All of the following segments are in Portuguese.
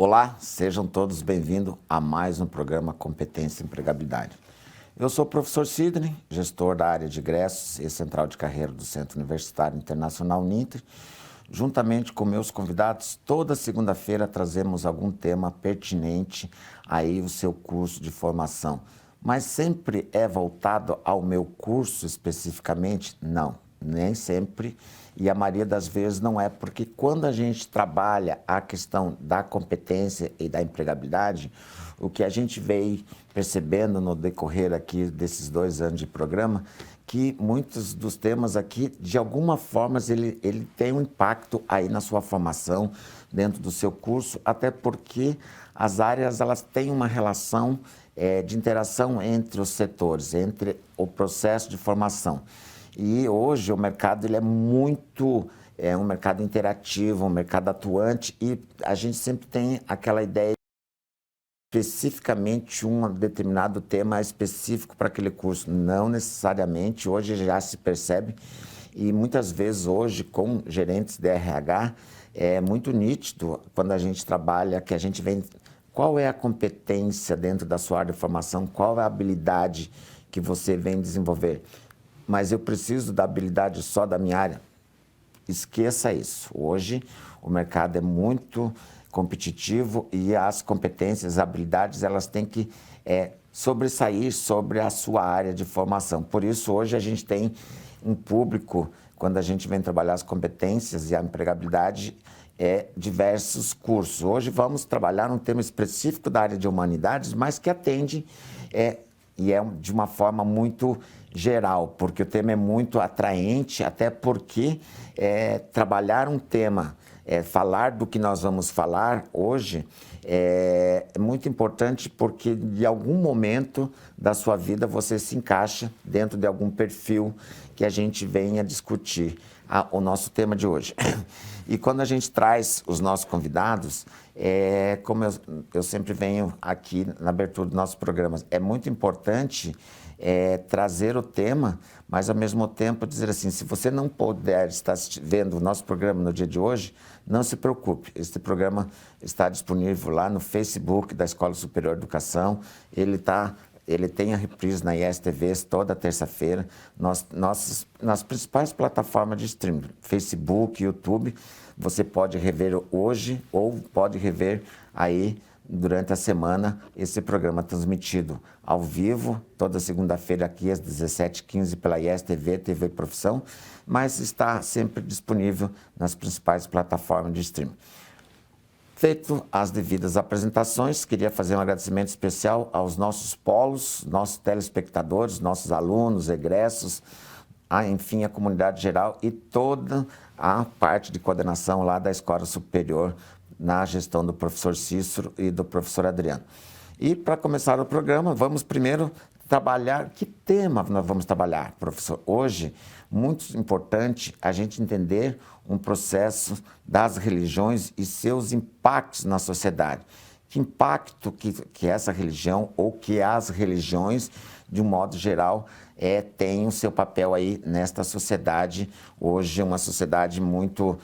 Olá, sejam todos bem-vindos a mais um programa Competência e Empregabilidade. Eu sou o professor Sidney, gestor da área de ingressos e central de carreira do Centro Universitário Internacional Uninter. Juntamente com meus convidados, toda segunda-feira trazemos algum tema pertinente aí o seu curso de formação. Mas sempre é voltado ao meu curso especificamente? Não, nem sempre. E a maioria das vezes não é, porque quando a gente trabalha a questão da competência e da empregabilidade, o que a gente veio percebendo no decorrer aqui desses 2 anos de programa, que muitos dos temas aqui, de alguma forma, ele tem um impacto aí na sua formação, dentro do seu curso, até porque as áreas elas têm uma relação de interação entre os setores, entre o processo de formação. E hoje o mercado ele é um mercado interativo, um mercado atuante, e a gente sempre tem aquela ideia especificamente um determinado tema específico para aquele curso. Não necessariamente, hoje já se percebe, e muitas vezes hoje com gerentes de RH é muito nítido quando a gente trabalha, que a gente vem, qual é a competência dentro da sua área de formação, qual é a habilidade que você vem desenvolver. Mas eu preciso da habilidade só da minha área? Esqueça isso. Hoje o mercado é muito competitivo e as competências, as habilidades, elas têm que sobressair sobre a sua área de formação. Por isso, hoje a gente tem um público, quando a gente vem trabalhar as competências e a empregabilidade, diversos cursos. Hoje vamos trabalhar um tema específico da área de humanidades, mas que atende de uma forma muito geral, porque o tema é muito atraente, até porque trabalhar um tema, falar do que nós vamos falar hoje é muito importante, porque de algum momento da sua vida você se encaixa dentro de algum perfil que a gente venha discutir o nosso tema de hoje. E quando a gente traz os nossos convidados, como eu sempre venho aqui na abertura dos nossos programas, é muito importante trazer o tema, mas ao mesmo tempo dizer assim, se você não puder estar vendo o nosso programa no dia de hoje, não se preocupe, este programa está disponível lá no Facebook da Escola Superior de Educação, ele tem a reprise na ISTV toda terça-feira, nas principais plataformas de streaming, Facebook, YouTube, você pode rever hoje ou pode rever aí durante a semana esse programa transmitido ao vivo, toda segunda-feira aqui às 17h15 pela ISTV, TV Profissão, mas está sempre disponível nas principais plataformas de streaming. Feito as devidas apresentações, queria fazer um agradecimento especial aos nossos polos, nossos telespectadores, nossos alunos, egressos, enfim, a comunidade geral e toda a parte de coordenação lá da Escola Superior na gestão do professor Cícero e do professor Adriano. E para começar o programa, vamos primeiro trabalhar, que tema nós vamos trabalhar, professor? Hoje, muito importante a gente entender um processo das religiões e seus impactos na sociedade. Que impacto que essa religião ou que as religiões, de um modo geral, têm o seu papel aí nesta sociedade. Hoje, uma sociedade muito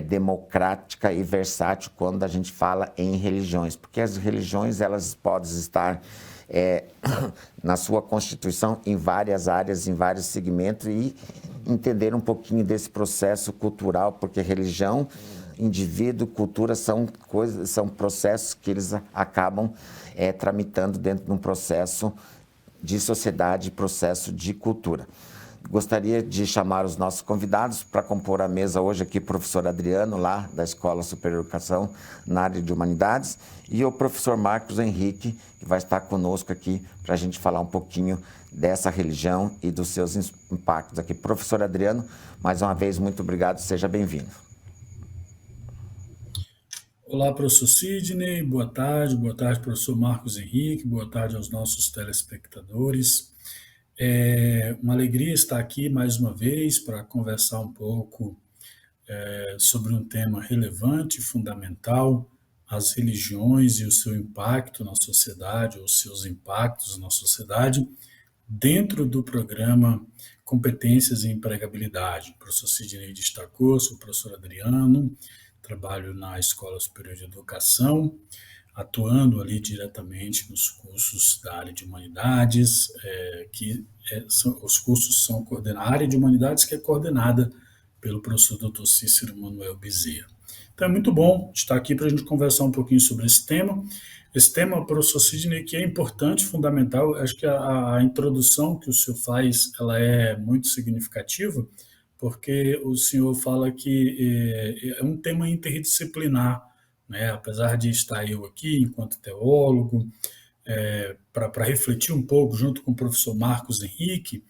democrática e versátil quando a gente fala em religiões, porque as religiões elas podem estar na sua constituição em várias áreas, em vários segmentos e entender um pouquinho desse processo cultural, porque religião, indivíduo, cultura são processos que eles acabam tramitando dentro de um processo de sociedade, processo de cultura. Gostaria de chamar os nossos convidados para compor a mesa hoje aqui, o professor Adriano, lá da Escola Superior de Educação, na área de Humanidades, e o professor Marcos Henrique, que vai estar conosco aqui para a gente falar um pouquinho dessa religião e dos seus impactos aqui. Professor Adriano, mais uma vez, muito obrigado, seja bem-vindo. Olá, professor Sidney, boa tarde, professor Marcos Henrique, boa tarde aos nossos telespectadores. É uma alegria estar aqui mais uma vez para conversar um pouco sobre um tema relevante e fundamental, as religiões e o seu impacto na sociedade, ou seus impactos na sociedade, dentro do programa Competências e Empregabilidade. O professor Sidney destacou, sou o professor Adriano, trabalho na Escola Superior de Educação, atuando ali diretamente nos cursos da área de humanidades, os cursos são coordenados, a área de humanidades que é coordenada pelo professor Dr. Cícero Manuel Bezerra. Então é muito bom estar aqui para a gente conversar um pouquinho sobre esse tema. Esse tema, professor Sidney, que é importante, fundamental, acho que a introdução que o senhor faz, ela é muito significativa, porque o senhor fala que é um tema interdisciplinar, né? Apesar de estar eu aqui enquanto teólogo, para refletir um pouco junto com o professor Marcos Henrique,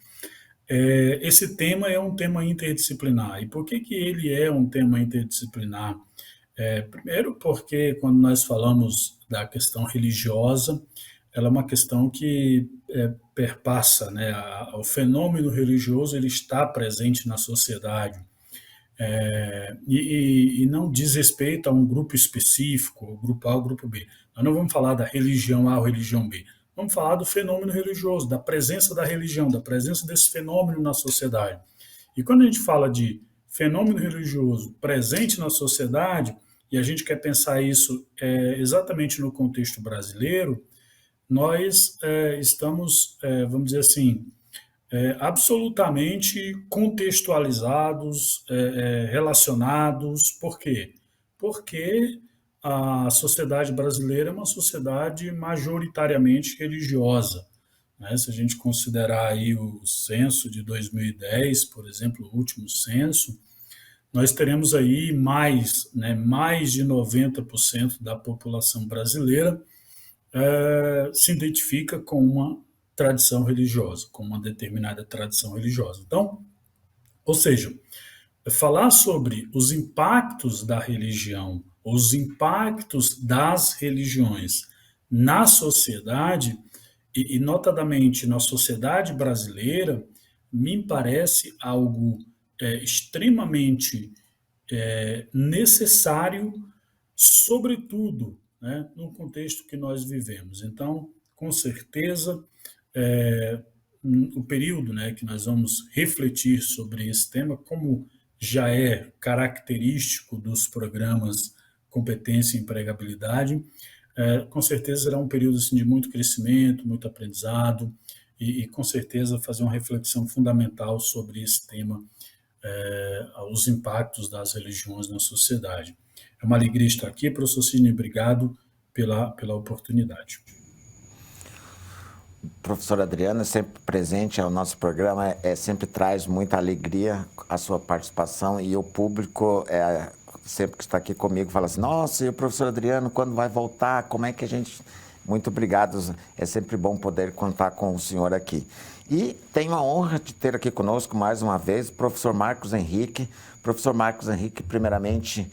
esse tema é um tema interdisciplinar. E por que que ele é um tema interdisciplinar? Primeiro porque quando nós falamos da questão religiosa, ela é uma questão que perpassa, né? O fenômeno religioso ele está presente na sociedade e não diz respeito a um grupo específico, o grupo A ou grupo B. Nós não vamos falar da religião A ou religião B. Vamos falar do fenômeno religioso, da presença da religião, da presença desse fenômeno na sociedade. E quando a gente fala de fenômeno religioso presente na sociedade, e a gente quer pensar isso exatamente no contexto brasileiro, nós estamos, vamos dizer assim, absolutamente contextualizados, relacionados. Por quê? Porque a sociedade brasileira é uma sociedade majoritariamente religiosa, né? Se a gente considerar aí o censo de 2010, por exemplo, o último censo, nós teremos aí mais, né, mais de 90% da população brasileira se identifica com uma tradição religiosa, com uma determinada tradição religiosa. Então, ou seja, falar sobre os impactos da religião, os impactos das religiões na sociedade, e notadamente na sociedade brasileira, me parece algo extremamente necessário, sobretudo, né, no contexto que nós vivemos. Então, com certeza, o período, né, que nós vamos refletir sobre esse tema, como já é característico dos programas Competência e Empregabilidade, com certeza será um período assim, de muito crescimento, muito aprendizado, e com certeza fazer uma reflexão fundamental sobre esse tema, os impactos das religiões na sociedade. É uma alegria estar aqui, professor Sidney, obrigado pela oportunidade. Professor Adriano, é sempre presente ao nosso programa, sempre traz muita alegria a sua participação, e o público, sempre que está aqui comigo, fala assim, nossa, e o professor Adriano, quando vai voltar, como é que a gente... Muito obrigado, é sempre bom poder contar com o senhor aqui. E tenho a honra de ter aqui conosco mais uma vez o professor Marcos Henrique. Professor Marcos Henrique, primeiramente,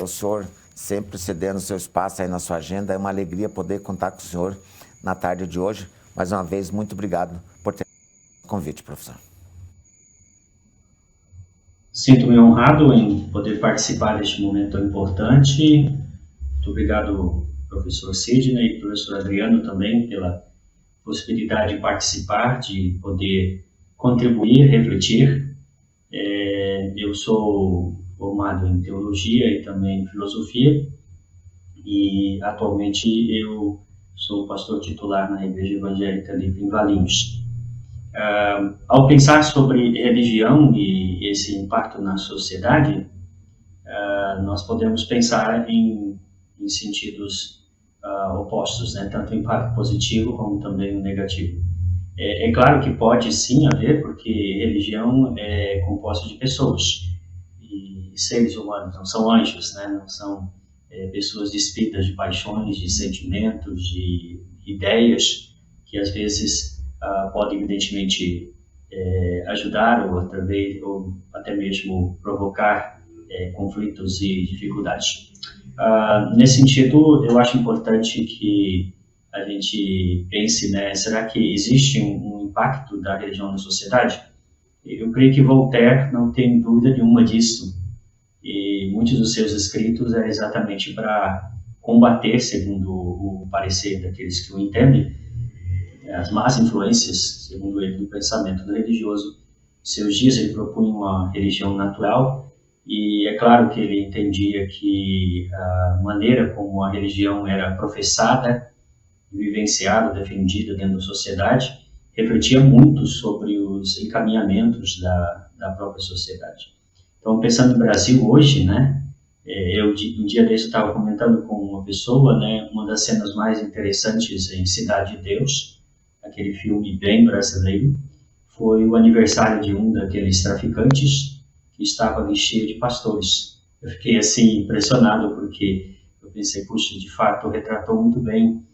o senhor sempre cedendo o seu espaço aí na sua agenda, é uma alegria poder contar com o senhor na tarde de hoje. Mais uma vez, muito obrigado por ter o convite, professor. Sinto-me honrado em poder participar deste momento tão importante. Muito obrigado, professor Sidney e professor Adriano também pela possibilidade de participar, de poder contribuir, refletir. Eu sou formado em teologia e também em filosofia e atualmente eu sou pastor titular na Igreja Evangélica Livre em Valinhos. Ao pensar sobre religião e esse impacto na sociedade, nós podemos pensar em sentidos opostos, né? Tanto o impacto positivo como também o negativo. É claro que pode sim haver, porque religião é composta de pessoas, e seres humanos, não são anjos, né? Não são pessoas despidas de paixões, de sentimentos, de ideias, que às vezes podem evidentemente ajudar ou até mesmo provocar conflitos e dificuldades. Nesse sentido, eu acho importante que a gente pense, né, será que existe um impacto da religião na sociedade? Eu creio que Voltaire não tem dúvida nenhuma disso, e muitos dos seus escritos é exatamente para combater, segundo o parecer daqueles que o entendem, as más influências, segundo ele, do pensamento religioso. Em seus dias ele propunha uma religião natural, e é claro que ele entendia que a maneira como a religião era professada, vivenciada, defendida dentro da sociedade, refletia muito sobre os encaminhamentos da própria sociedade. Então, pensando no Brasil hoje, né, um dia desse estava comentando com uma pessoa, né, uma das cenas mais interessantes em Cidade de Deus, aquele filme bem brasileiro, foi o aniversário de um daqueles traficantes que estava ali cheio de pastores. Eu fiquei assim impressionado porque eu pensei, puxa, de fato retratou muito bem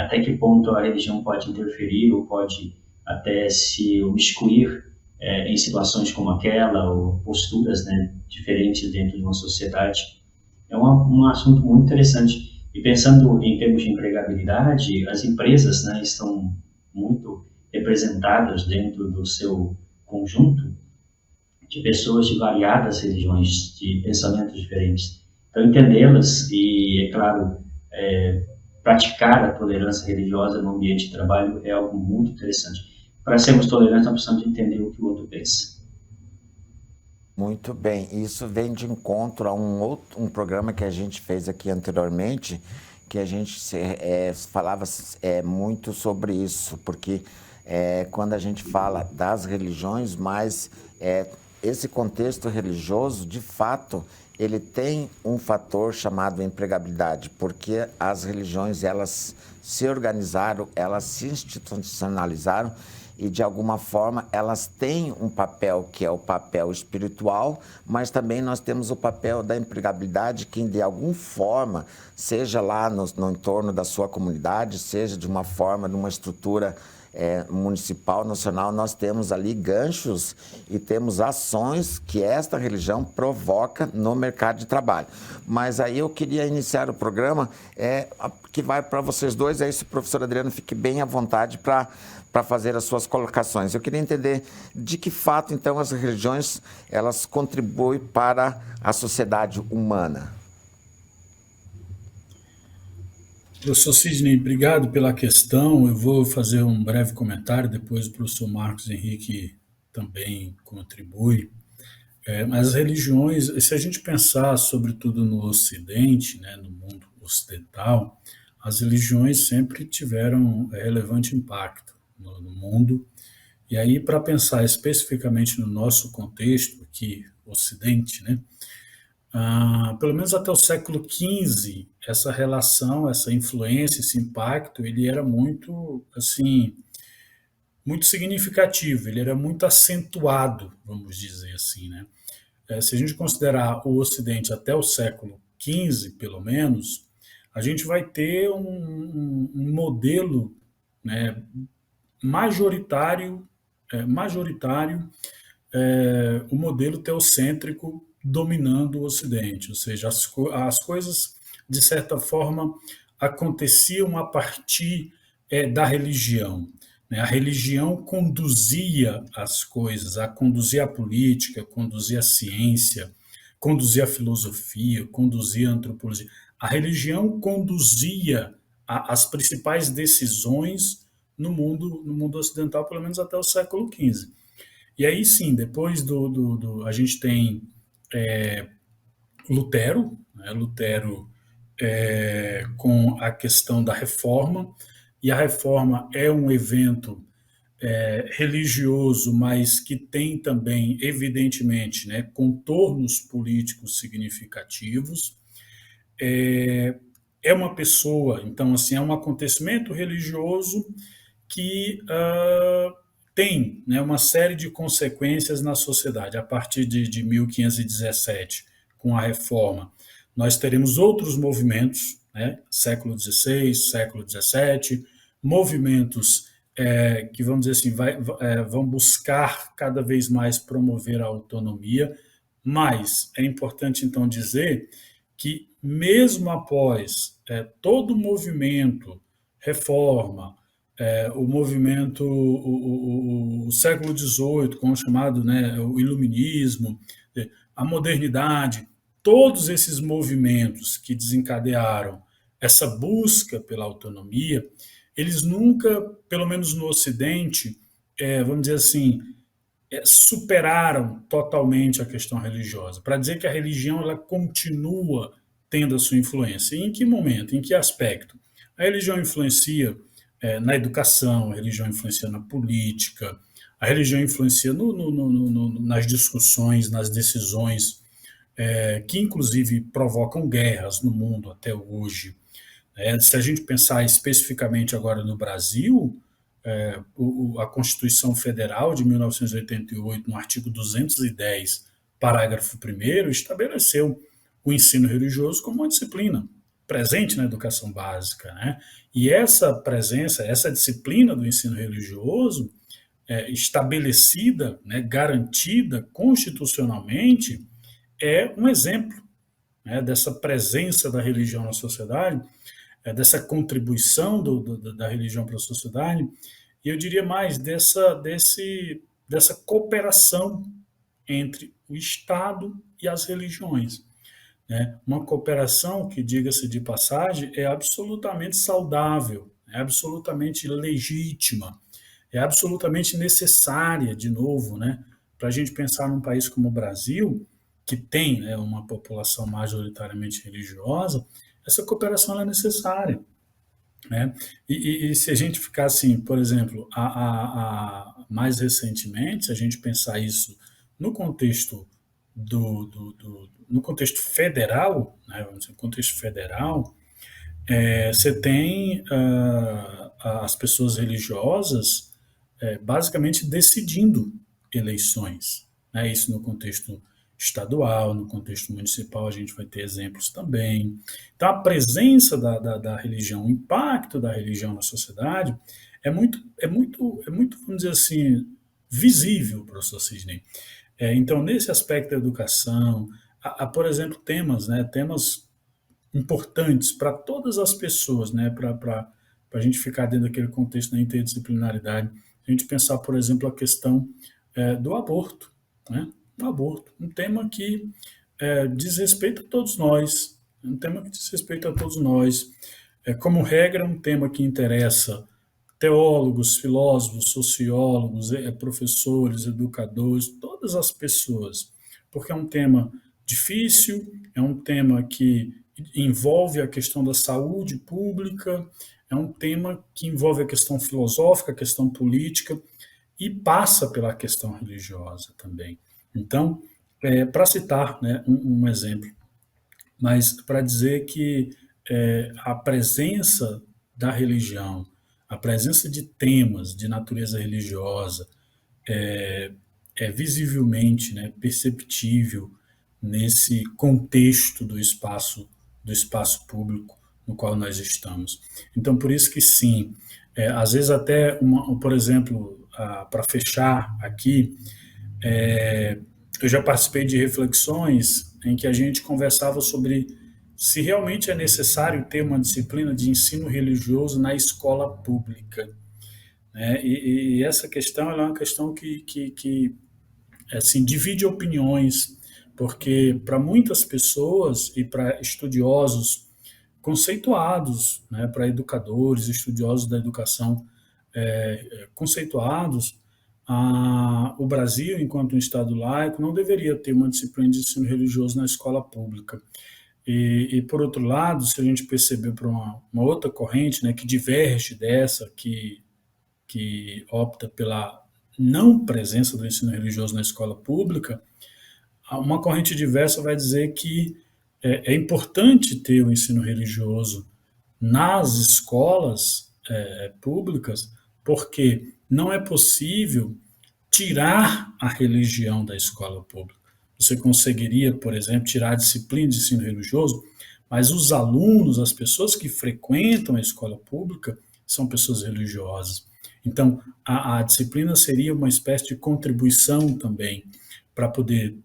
até que ponto a religião pode interferir ou pode até se excluir em situações como aquela ou posturas, né, diferentes dentro de uma sociedade. É um assunto muito interessante. E pensando em termos de empregabilidade, as empresas, né, estão muito representadas dentro do seu conjunto de pessoas de variadas religiões, de pensamentos diferentes. Então, entendê-las e, é claro, praticar a tolerância religiosa no ambiente de trabalho é algo muito interessante. Para sermos tolerantes, nós precisamos entender o que o outro pensa. Muito bem, isso vem de encontro a um programa que a gente fez aqui anteriormente, que a gente falava muito sobre isso, porque quando a gente fala das religiões, mas esse contexto religioso, de fato, ele tem um fator chamado empregabilidade, porque as religiões, elas se organizaram, elas se institucionalizaram e, de alguma forma, elas têm um papel que é o papel espiritual, mas também nós temos o papel da empregabilidade que, de alguma forma, seja lá no entorno da sua comunidade, seja de uma forma, numa estrutura municipal, nacional, nós temos ali ganchos e temos ações que esta religião provoca no mercado de trabalho. Mas aí eu queria iniciar o programa que vai para vocês dois, aí se o professor Adriano fique bem à vontade para fazer as suas colocações. Eu queria entender de que fato, então, as religiões elas contribuem para a sociedade humana. Professor Sidney, obrigado pela questão. Eu vou fazer um breve comentário, depois o professor Marcos Henrique também contribui. Mas as religiões, se a gente pensar sobretudo no Ocidente, né, no mundo ocidental, as religiões sempre tiveram relevante impacto no mundo. E aí, para pensar especificamente no nosso contexto aqui, Ocidente, né, pelo menos até o século XV, essa relação, essa influência, esse impacto, ele era muito, assim, muito significativo, ele era muito acentuado, vamos dizer assim, né? Se a gente considerar o Ocidente até o século XV, pelo menos, a gente vai ter um modelo, né, majoritário, o modelo teocêntrico dominando o Ocidente, ou seja, as coisas, de certa forma, aconteciam a partir da religião. Né? A religião conduzia as coisas, conduzia a política, conduzia a ciência, conduzia a filosofia, conduzia a antropologia. A religião conduzia as principais decisões no mundo ocidental, pelo menos até o século XV. E aí sim, depois a gente tem Lutero, né? Lutero com a questão da reforma, e a reforma é um evento religioso, mas que tem também, evidentemente, né, contornos políticos significativos. É uma pessoa, então, assim, é um acontecimento religioso que tem, né, uma série de consequências na sociedade. A partir de 1517, com a reforma, nós teremos outros movimentos, né, século XVI, século XVII, movimentos que, vamos dizer assim, vão buscar cada vez mais promover a autonomia, mas é importante, então, dizer que, mesmo após todo o movimento, reforma, o movimento, o século XVIII, com o chamado, né, o iluminismo, a modernidade, todos esses movimentos que desencadearam essa busca pela autonomia, eles nunca, pelo menos no Ocidente, vamos dizer assim, superaram totalmente a questão religiosa, para dizer que a religião ela continua tendo a sua influência. E em que momento, em que aspecto? A religião influencia na educação, a religião influencia na política, a religião influencia nas discussões, nas decisões, que inclusive provocam guerras no mundo até hoje. Se a gente pensar especificamente agora no Brasil, a Constituição Federal de 1988, no artigo 210, parágrafo 1º, estabeleceu o ensino religioso como uma disciplina presente na educação básica, né? E essa presença, essa disciplina do ensino religioso, estabelecida, né, garantida constitucionalmente, é um exemplo, né, dessa presença da religião na sociedade, dessa contribuição da religião para a sociedade, e eu diria mais, dessa cooperação entre o Estado e as religiões. Né? Uma cooperação que, diga-se de passagem, é absolutamente saudável, é absolutamente legítima, é absolutamente necessária, de novo, né? Para a gente pensar num país como o Brasil, que tem, né, uma população majoritariamente religiosa, essa cooperação é necessária. Né? E se a gente ficar assim, por exemplo, mais recentemente, se a gente pensar isso no contexto no contexto federal, né, vamos dizer, no contexto federal, você tem as pessoas religiosas basicamente decidindo eleições. Né? Isso no contexto estadual, no contexto municipal, a gente vai ter exemplos também. Então, a presença da religião, o impacto da religião na sociedade vamos dizer assim, visível, professor Sidney. Então, nesse aspecto da educação, há, por exemplo, temas importantes para todas as pessoas, né, para a gente ficar dentro daquele contexto da interdisciplinaridade. A gente pensar, por exemplo, a questão do aborto, né? O aborto, um tema que diz respeito a todos nós, um tema que diz respeito a todos nós. Como regra, um tema que interessa teólogos, filósofos, sociólogos, professores, educadores, todas as pessoas, porque é um tema difícil, é um tema que envolve a questão da saúde pública, é um tema que envolve a questão filosófica, a questão política e passa pela questão religiosa também. Então, para citar, né, um exemplo, mas para dizer que a presença da religião, a presença de temas de natureza religiosa é visivelmente, né, perceptível nesse contexto do espaço público no qual nós estamos. Então, por isso que sim, às vezes até, por exemplo, para fechar aqui, eu já participei de reflexões em que a gente conversava sobre se realmente é necessário ter uma disciplina de ensino religioso na escola pública. Né? E essa questão é uma questão que assim, divide opiniões, porque para muitas pessoas e para estudiosos conceituados, né, para educadores, estudiosos da educação conceituados, o Brasil, enquanto um Estado laico, não deveria ter uma disciplina de ensino religioso na escola pública. E por outro lado, se a gente perceber para uma outra corrente, né, que diverge dessa, que opta pela não presença do ensino religioso na escola pública, uma corrente diversa vai dizer que é importante ter o ensino religioso nas escolas públicas, porque não é possível tirar a religião da escola pública. Você conseguiria, por exemplo, tirar a disciplina de ensino religioso, mas os alunos, as pessoas que frequentam a escola pública, são pessoas religiosas. Então, a disciplina seria uma espécie de contribuição também para poder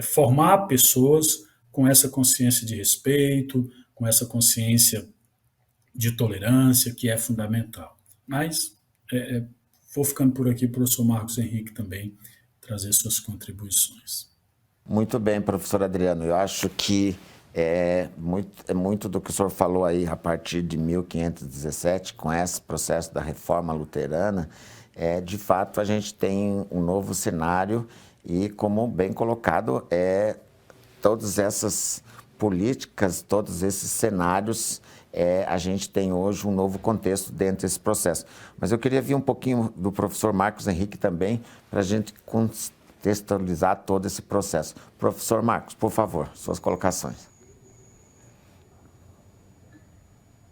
formar pessoas com essa consciência de respeito, com essa consciência de tolerância, que é fundamental. Mas vou ficando por aqui, professor Marcos Henrique também trazer suas contribuições. Muito bem, professor Adriano. Eu acho que muito do que o senhor falou aí a partir de 1517, com esse processo da reforma luterana, de fato, a gente tem um novo cenário e, como bem colocado, todas essas políticas, todos esses cenários, a gente tem hoje um novo contexto dentro desse processo. Mas eu queria vir um pouquinho do professor Marcos Henrique também, para a gente contextualizar todo esse processo. Professor Marcos, por favor, suas colocações.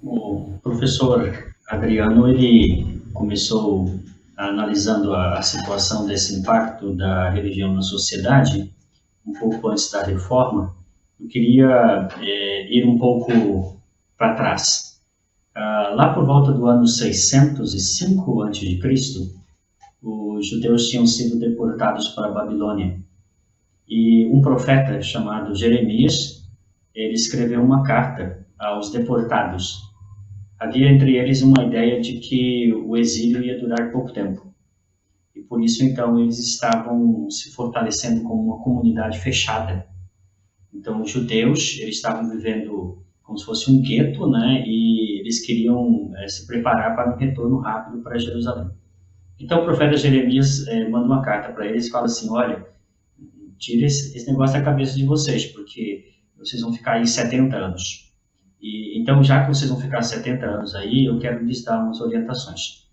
O professor Adriano, ele começou analisando a situação desse impacto da religião na sociedade, um pouco antes da reforma. Eu queria ir um pouco para trás. Lá por volta do ano 605 a.C., os judeus tinham sido deportados para a Babilônia. E um profeta chamado Jeremias, ele escreveu uma carta aos deportados. Havia entre eles uma ideia de que o exílio ia durar pouco tempo. E por isso, então, eles estavam se fortalecendo como uma comunidade fechada. Então, os judeus, eles estavam vivendo como se fosse um gueto, né? E eles queriam se preparar para um retorno rápido para Jerusalém. Então, o profeta Jeremias manda uma carta para eles e fala assim: olha, tira esse negócio da cabeça de vocês, porque vocês vão ficar aí 70 anos. E, então, já que vocês vão ficar 70 anos aí, eu quero lhes dar umas orientações.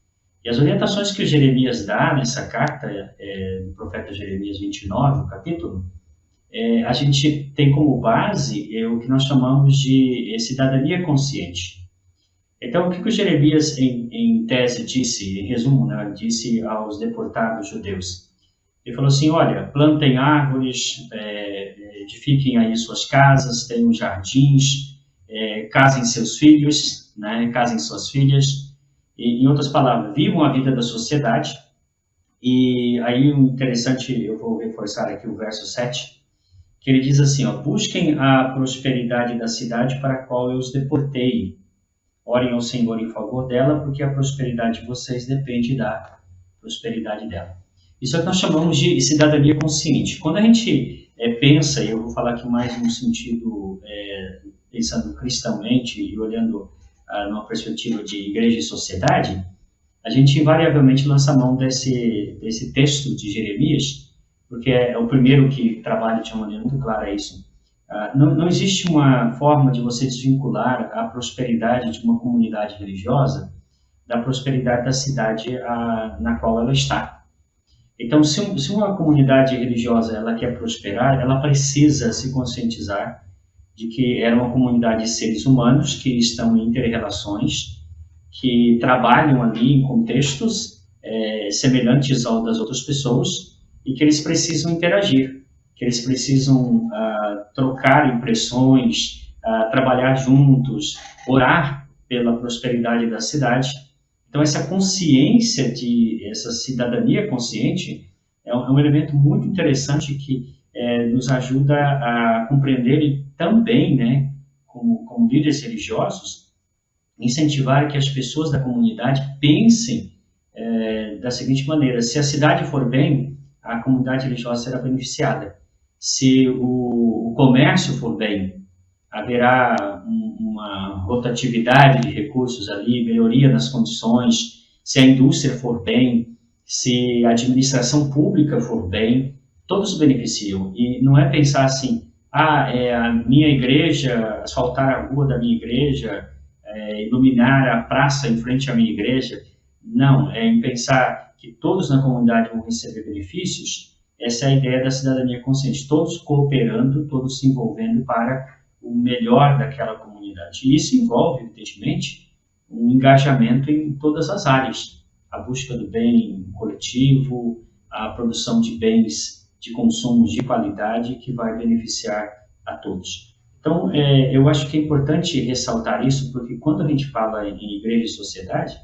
E as orientações que o Jeremias dá nessa carta, do profeta Jeremias 29, o capítulo, a gente tem como base o que nós chamamos de cidadania consciente. Então, o que o Jeremias, em tese, disse, em resumo, né, disse aos deportados judeus? Ele falou assim: olha, plantem árvores, edifiquem aí suas casas, tenham jardins, casem seus filhos, né, casem suas filhas. E, em outras palavras, vivam a vida da sociedade. E aí, o interessante, eu vou reforçar aqui o verso 7, que ele diz assim: ó, busquem a prosperidade da cidade para a qual eu os deportei. Orem ao Senhor em favor dela, porque a prosperidade de vocês depende da prosperidade dela. Isso é o que nós chamamos de cidadania consciente. Quando a gente pensa, e eu vou falar aqui mais no sentido, pensando cristãomente e olhando numa perspectiva de igreja e sociedade, a gente invariavelmente lança a mão desse texto de Jeremias, porque é o primeiro que trabalha de uma maneira muito clara isso. Não existe uma forma de você desvincular a prosperidade de uma comunidade religiosa da prosperidade da cidade na qual ela está. Então, se uma comunidade religiosa ela quer prosperar, ela precisa se conscientizar de que é uma comunidade de seres humanos que estão em inter-relações, que trabalham ali em contextos semelhantes ao das outras pessoas e que eles precisam interagir, que eles precisam trocar impressões, trabalhar juntos, orar pela prosperidade da cidade. Então, essa consciência, essa cidadania consciente, é um elemento muito interessante que nos ajuda a compreender e também, né, como líderes religiosos, incentivar que as pessoas da comunidade pensem da seguinte maneira: se a cidade for bem, a comunidade religiosa será beneficiada. Se o comércio for bem, haverá uma rotatividade de recursos ali, melhoria nas condições. Se a indústria for bem, se a administração pública for bem, todos beneficiam. E não é pensar assim: a minha igreja, asfaltar a rua da minha igreja, iluminar a praça em frente à minha igreja. Não, é em pensar que todos na comunidade vão receber benefícios. Essa é a ideia da cidadania consciente, todos cooperando, todos se envolvendo para o melhor daquela comunidade. E isso envolve, evidentemente, um engajamento em todas as áreas: a busca do bem coletivo, a produção de bens de consumo de qualidade que vai beneficiar a todos. Então, eu acho que é importante ressaltar isso, porque quando a gente fala em igreja e sociedade,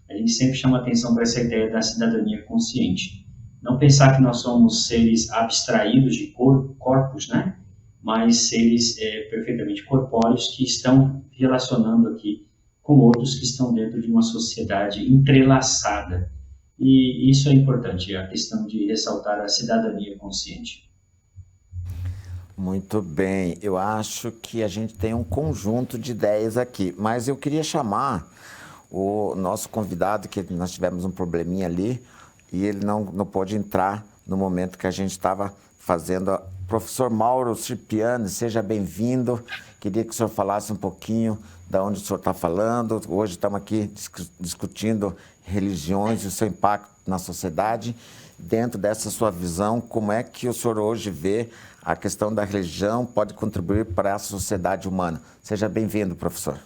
a gente sempre chama atenção para essa ideia da cidadania consciente. Não pensar que nós somos seres abstraídos de corpos, né? Mas seres perfeitamente corpóreos que estão relacionando aqui com outros que estão dentro de uma sociedade entrelaçada. E isso é importante, a questão de ressaltar a cidadania consciente. Muito bem, eu acho que a gente tem um conjunto de ideias aqui, mas eu queria chamar o nosso convidado, que nós tivemos um probleminha ali, e ele não pôde entrar no momento que a gente estava fazendo. Professor Mauro Cipriani, seja bem-vindo. Queria que o senhor falasse um pouquinho de onde o senhor está falando. Hoje estamos aqui discutindo religiões e o seu impacto na sociedade. Dentro dessa sua visão, como é que o senhor hoje vê a questão da religião pode contribuir para a sociedade humana? Seja bem-vindo, professor.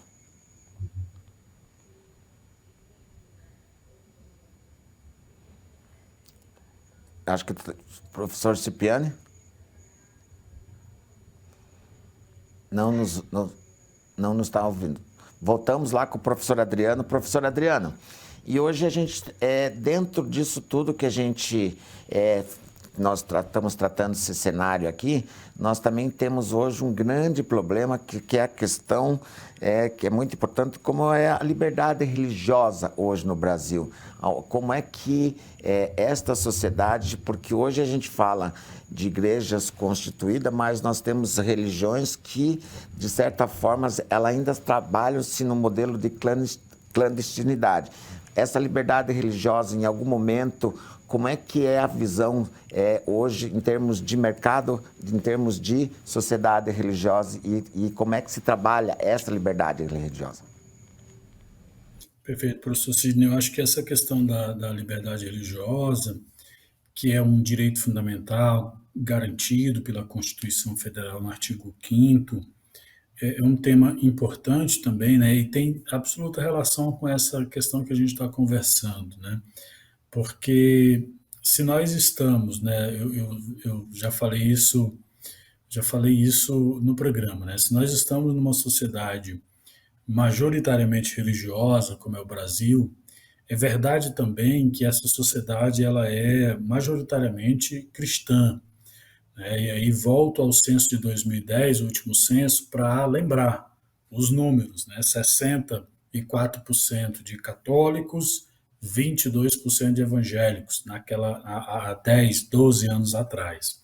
Acho que o professor Cipriani não nos está ouvindo. Voltamos lá com o professor Adriano. Professor Adriano, e hoje a gente, dentro disso tudo que a gente, nós estamos tratando esse cenário aqui, nós também temos hoje um grande problema que é a questão que é muito importante, como é a liberdade religiosa hoje no Brasil. Como é que esta sociedade, porque hoje a gente fala de igrejas constituídas, mas nós temos religiões que, de certa forma, elas ainda trabalham-se no modelo de clandestinidade. Essa liberdade religiosa, em algum momento, como é que é a visão hoje em termos de mercado, em termos de sociedade religiosa e como é que se trabalha essa liberdade religiosa? Perfeito, professor Sidney. Eu acho que essa questão da liberdade religiosa, que é um direito fundamental garantido pela Constituição Federal no artigo 5º, é um tema importante também, né? E tem absoluta relação com essa questão que a gente está conversando, né? Porque se nós estamos, né? Eu já falei isso no programa, né? Se nós estamos numa sociedade majoritariamente religiosa, como é o Brasil, é verdade também que essa sociedade ela é majoritariamente cristã, né? E aí volto ao censo de 2010, o último censo, para lembrar os números, né? 64% de católicos, 22% de evangélicos, há 10, 12 anos atrás.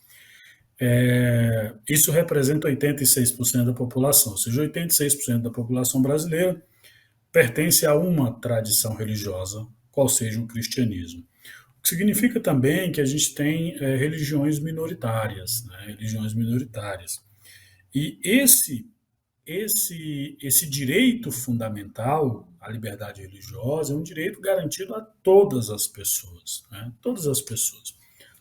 Isso representa 86% da população, ou seja, 86% da população brasileira pertence a uma tradição religiosa, qual seja o cristianismo. O que significa também que a gente tem religiões minoritárias, né? Religiões minoritárias. E esse direito fundamental à liberdade religiosa é um direito garantido a todas as pessoas, né? Todas as pessoas.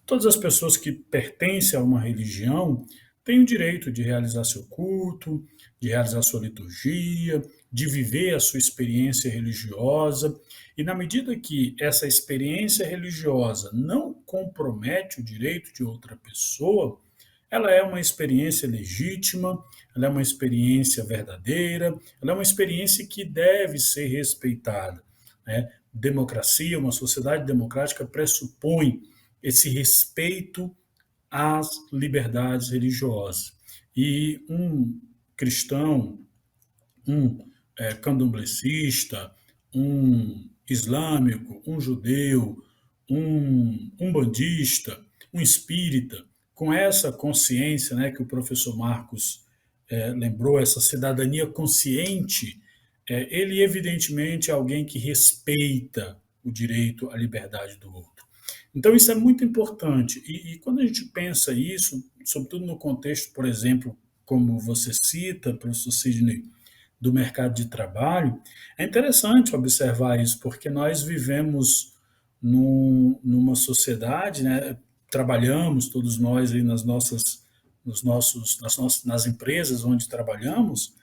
Todas as pessoas que pertencem a uma religião têm o direito de realizar seu culto, de realizar sua liturgia, de viver a sua experiência religiosa. E na medida que essa experiência religiosa não compromete o direito de outra pessoa, ela é uma experiência legítima, ela é uma experiência verdadeira, ela é uma experiência que deve ser respeitada, né? Democracia, uma sociedade democrática pressupõe esse respeito às liberdades religiosas. E um cristão, um candomblessista, um islâmico, um judeu, um umbandista, um espírita, com essa consciência, né, que o professor Marcos lembrou, essa cidadania consciente, ele evidentemente é alguém que respeita o direito à liberdade do outro. Então isso é muito importante. E quando a gente pensa isso, sobretudo no contexto, por exemplo, como você cita, professor Sidney, do mercado de trabalho, é interessante observar isso, porque nós vivemos numa sociedade, né, trabalhamos todos nós aí nas empresas onde trabalhamos,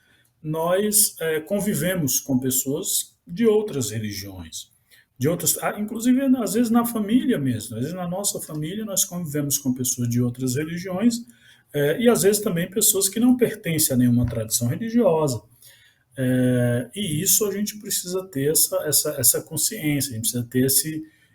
nós convivemos com pessoas de outras religiões, inclusive às vezes na família mesmo, às vezes na nossa família nós convivemos com pessoas de outras religiões e às vezes também pessoas que não pertencem a nenhuma tradição religiosa. E isso a gente precisa ter essa consciência, a gente precisa ter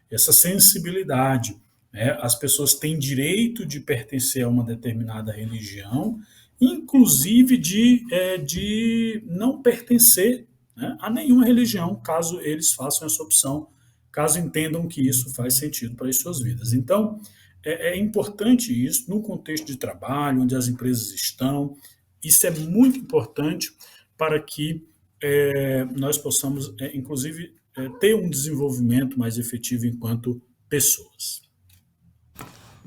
essa sensibilidade, né? As pessoas têm direito de pertencer a uma determinada religião, inclusive de não pertencer, né, a nenhuma religião, caso eles façam essa opção, caso entendam que isso faz sentido para as suas vidas. Então, é importante isso no contexto de trabalho, onde as empresas estão. Isso é muito importante para que nós possamos, inclusive, ter um desenvolvimento mais efetivo enquanto pessoas.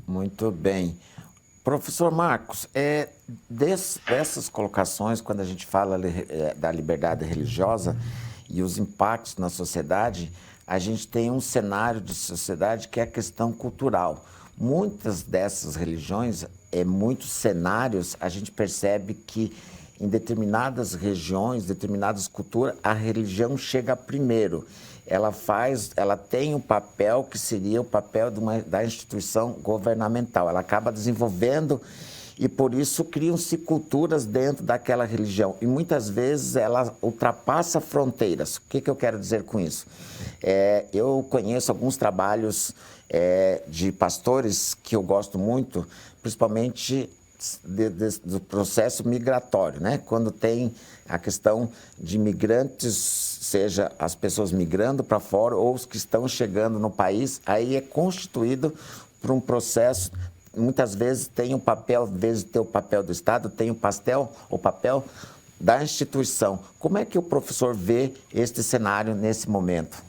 Muito bem. Professor Marcos, dessas colocações, quando a gente fala da liberdade religiosa e os impactos na sociedade, a gente tem um cenário de sociedade que é a questão cultural. Muitas dessas religiões, muitos cenários, a gente percebe que em determinadas regiões, determinadas culturas, a religião chega primeiro. Ela tem um papel que seria o papel da instituição governamental. Ela acaba desenvolvendo e, por isso, criam-se culturas dentro daquela religião. E, muitas vezes, ela ultrapassa fronteiras. O que eu quero dizer com isso? Eu conheço alguns trabalhos de pastores que eu gosto muito, principalmente do processo migratório, né? Quando tem a questão de migrantes, seja as pessoas migrando para fora ou os que estão chegando no país, aí é constituído por um processo, muitas vezes tem um papel, em vez de ter o papel do Estado, tem o papel da instituição. Como é que o professor vê este cenário nesse momento?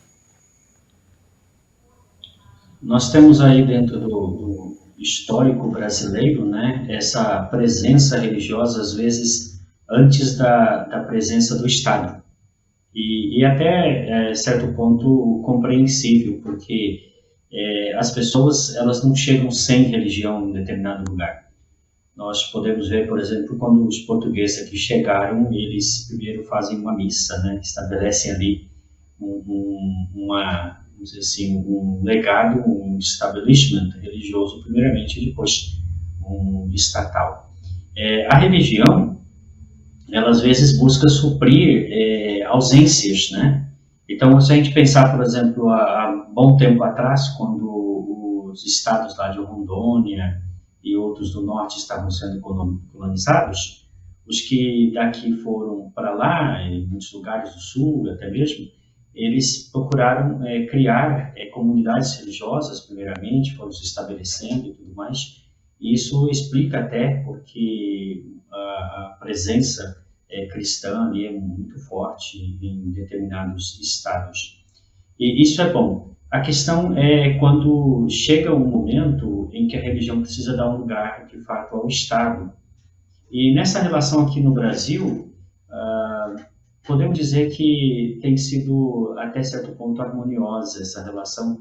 Nós temos aí dentro do histórico brasileiro, né, essa presença religiosa, às vezes, antes da presença do Estado. E até certo ponto compreensível, porque as pessoas elas não chegam sem religião em determinado lugar. Nós podemos ver, por exemplo, quando os portugueses aqui chegaram, eles primeiro fazem uma missa, né, estabelecem ali vamos dizer assim, um legado, um establishment religioso primeiramente, e depois um estatal. A religião, ela às vezes busca suprir ausências, né? Então, se a gente pensar, por exemplo, há bom tempo atrás, quando os estados lá de Rondônia e outros do norte estavam sendo colonizados, os que daqui foram para lá, em muitos lugares do sul até mesmo, eles procuraram criar comunidades religiosas, primeiramente, foram se estabelecendo e tudo mais. E isso explica até porque a presença cristã ali é muito forte em determinados estados. E isso é bom. A questão é quando chega um momento em que a religião precisa dar um lugar, de fato, ao Estado. E nessa relação aqui no Brasil, podemos dizer que tem sido, até certo ponto, harmoniosa essa relação,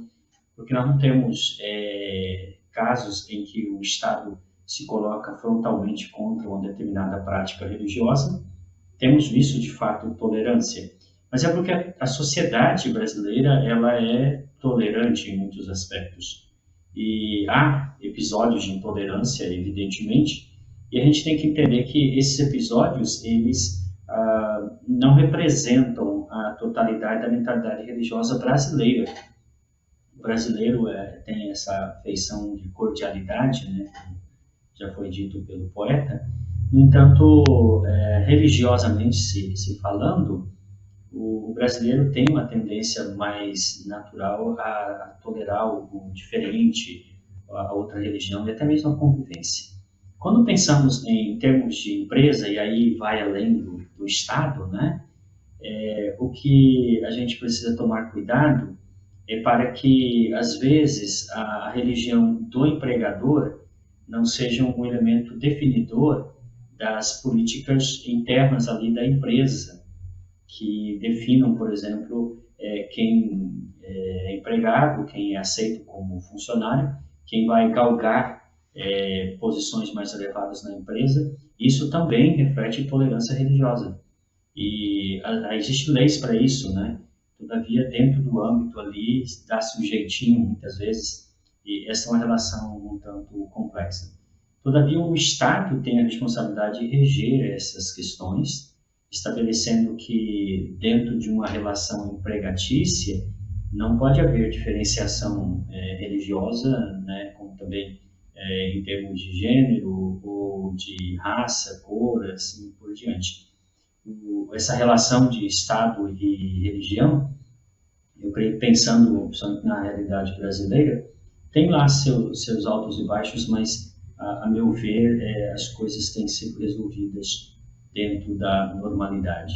porque nós não temos casos em que o Estado se coloca frontalmente contra uma determinada prática religiosa. Temos visto, de fato, tolerância. Mas é porque a sociedade brasileira ela é tolerante em muitos aspectos. E há episódios de intolerância, evidentemente, e a gente tem que entender que esses episódios, eles não representam a totalidade da mentalidade religiosa brasileira. O brasileiro tem essa feição de cordialidade, né, como já foi dito pelo poeta. No entanto, religiosamente se falando, o brasileiro tem uma tendência mais natural a tolerar algo diferente, a outra religião e até mesmo a convivência. Quando pensamos em termos de empresa, e aí vai além do Estado, né, o que a gente precisa tomar cuidado é para que, às vezes, a religião do empregador não seja um elemento definidor das políticas internas ali da empresa, que definam, por exemplo, quem é empregado, quem é aceito como funcionário, quem vai galgar posições mais elevadas na empresa. Isso também reflete intolerância religiosa. E existem leis para isso, né? Todavia, dentro do âmbito ali, dá-se um jeitinho, muitas vezes, e essa é uma relação um tanto complexa. Todavia, o Estado tem a responsabilidade de reger essas questões, estabelecendo que, dentro de uma relação empregatícia, não pode haver diferenciação religiosa, né, como também em termos de gênero ou de raça, cor, assim por diante. Essa relação de Estado e religião, eu creio, pensando na realidade brasileira, tem lá seus altos e baixos, mas, a meu ver, as coisas têm sido resolvidas dentro da normalidade.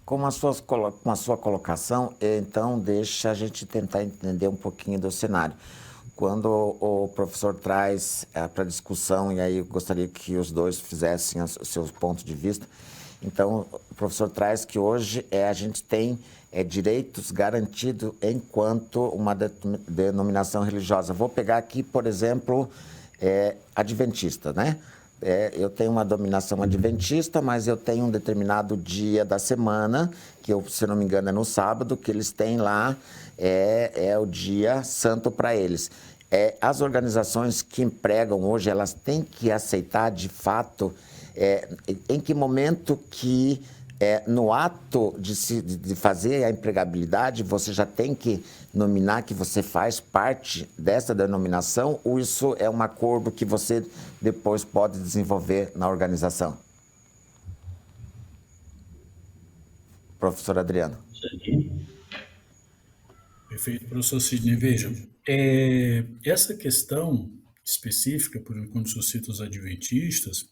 Com a sua colocação, então deixa a gente tentar entender um pouquinho do cenário. Quando o professor traz para discussão, e aí eu gostaria que os dois fizessem os seus pontos de vista, então o professor traz que hoje a gente tem direitos garantidos enquanto uma denominação religiosa. Vou pegar aqui, por exemplo, adventista, né? Eu tenho uma denominação adventista, mas eu tenho um determinado dia da semana, que eu, se não me engano é no sábado, que eles têm lá, o dia santo para eles. As organizações que empregam hoje, elas têm que aceitar de fato em que momento que no ato de fazer a empregabilidade, você já tem que nominar que você faz parte dessa denominação, ou isso é um acordo que você depois pode desenvolver na organização? Professor Adriano. Perfeito, professor Sidney. Veja, essa questão específica, quando o senhor cita os adventistas,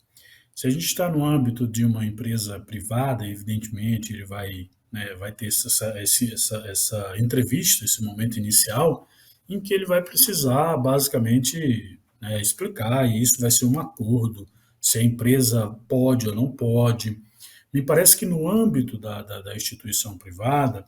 se a gente está no âmbito de uma empresa privada, evidentemente ele vai, né, vai ter essa entrevista, esse momento inicial, em que ele vai precisar basicamente, né, explicar, e isso vai ser um acordo, se a empresa pode ou não pode. Me parece que no âmbito da instituição privada,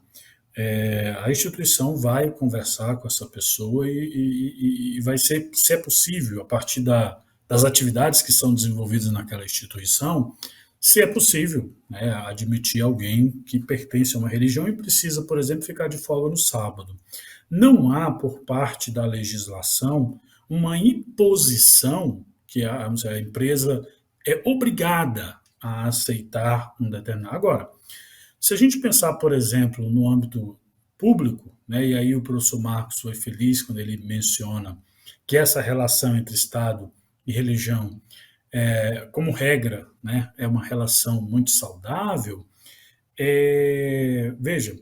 a instituição vai conversar com essa pessoa e vai ser, se é possível, a partir das atividades que são desenvolvidas naquela instituição, se é possível, né, admitir alguém que pertence a uma religião e precisa, por exemplo, ficar de folga no sábado. Não há, por parte da legislação, uma imposição que a empresa é obrigada a aceitar um determinado. Agora, se a gente pensar, por exemplo, no âmbito público, né, e aí o professor Marcos foi feliz quando ele menciona que essa relação entre Estado e religião, como regra, né, é uma relação muito saudável. Veja,